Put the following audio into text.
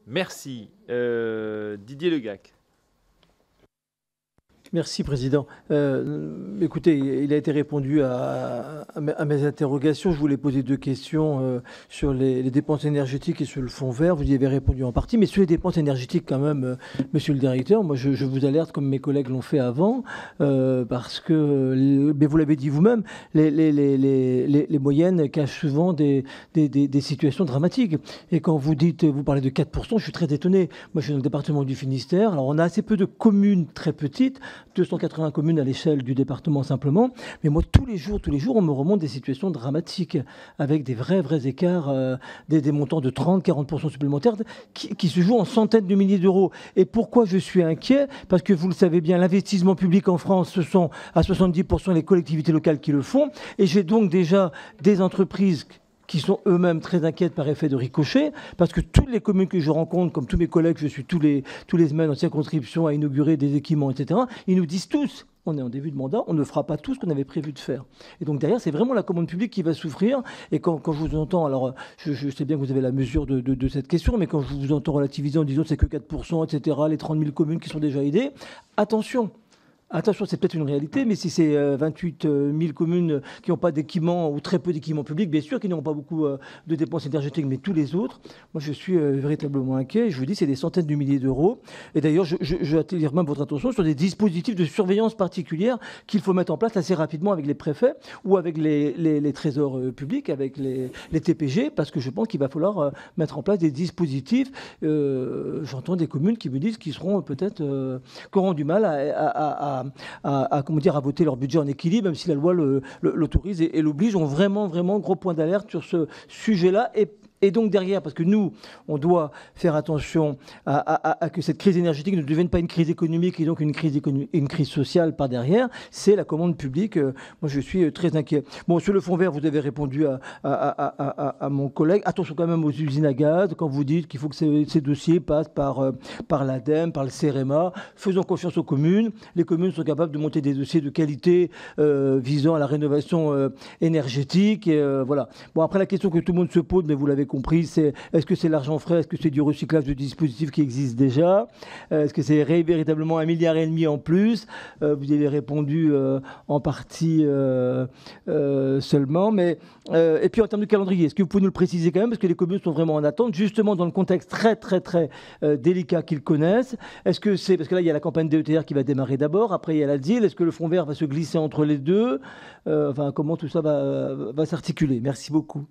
Merci. Didier Le Gac. Merci, Président. Écoutez, il a été répondu à mes interrogations. Je voulais poser deux questions sur les dépenses énergétiques et sur le fonds vert. Vous y avez répondu en partie, mais sur les dépenses énergétiques, quand même, Monsieur le Directeur, moi, je vous alerte, comme mes collègues l'ont fait avant, parce que, mais vous l'avez dit vous-même, les moyennes cachent souvent des situations dramatiques. Et quand vous parlez de 4%, je suis très étonné. Moi, je suis dans le département du Finistère. Alors, on a assez peu de communes très petites, 280 communes à l'échelle du département simplement. Mais moi, tous les jours, on me remonte des situations dramatiques avec des vrais écarts, des montants de 30-40% supplémentaires qui se jouent en centaines de milliers d'euros. Et pourquoi je suis inquiet? Parce que vous le savez bien, l'investissement public en France, ce sont à 70% les collectivités locales qui le font. Et j'ai donc déjà des entreprises qui sont eux-mêmes très inquiètes par effet de ricochet, parce que toutes les communes que je rencontre, comme tous mes collègues, je suis tous les semaines en circonscription à inaugurer des équipements, etc., ils nous disent tous, on est en début de mandat, on ne fera pas tout ce qu'on avait prévu de faire. Et donc derrière, c'est vraiment la commande publique qui va souffrir. Et quand je vous entends, alors je sais bien que vous avez la mesure de cette question, mais quand je vous entends relativiser en disant que c'est que 4%, etc., les 30 000 communes qui sont déjà aidées, attention, c'est peut-être une réalité, mais si c'est 28 000 communes qui n'ont pas d'équipement ou très peu d'équipements publics, bien sûr qu'ils n'ont pas beaucoup de dépenses énergétiques, mais tous les autres, moi je suis véritablement inquiet. Je vous dis, c'est des centaines de milliers d'euros. Et d'ailleurs, je attire même votre attention sur des dispositifs de surveillance particulière qu'il faut mettre en place assez rapidement avec les préfets ou avec les trésors publics, avec les TPG, parce que je pense qu'il va falloir mettre en place des dispositifs. J'entends des communes qui me disent qu'ils seront peut-être, qui auront du mal à voter leur budget en équilibre, même si la loi l'autorise et l'oblige. On vraiment gros point d'alerte sur ce sujet-là. Et donc derrière, parce que nous, on doit faire attention à que cette crise énergétique ne devienne pas une crise économique et donc une crise sociale par derrière, c'est la commande publique. Moi, je suis très inquiet. Bon, sur le fonds vert, vous avez répondu à mon collègue. Attention quand même aux usines à gaz, quand vous dites qu'il faut que ces dossiers passent par l'ADEME, par le CEREMA. Faisons confiance aux communes. Les communes sont capables de monter des dossiers de qualité visant à la rénovation énergétique. Et, voilà. Bon, après, la question que tout le monde se pose, mais vous l'avez compris, c'est est-ce que c'est l'argent frais, est-ce que c'est du recyclage de dispositifs qui existent déjà, est-ce que c'est véritablement 1,5 milliard en plus? Vous avez répondu en partie seulement, mais et puis en termes de calendrier, est-ce que vous pouvez nous le préciser quand même, parce que les communes sont vraiment en attente, justement dans le contexte très délicat qu'ils connaissent. Est-ce que c'est, parce que là il y a la campagne DETR qui va démarrer d'abord, après il y a la DIL, est-ce que le fonds vert va se glisser entre les deux? Enfin, comment tout ça va s'articuler? Merci beaucoup.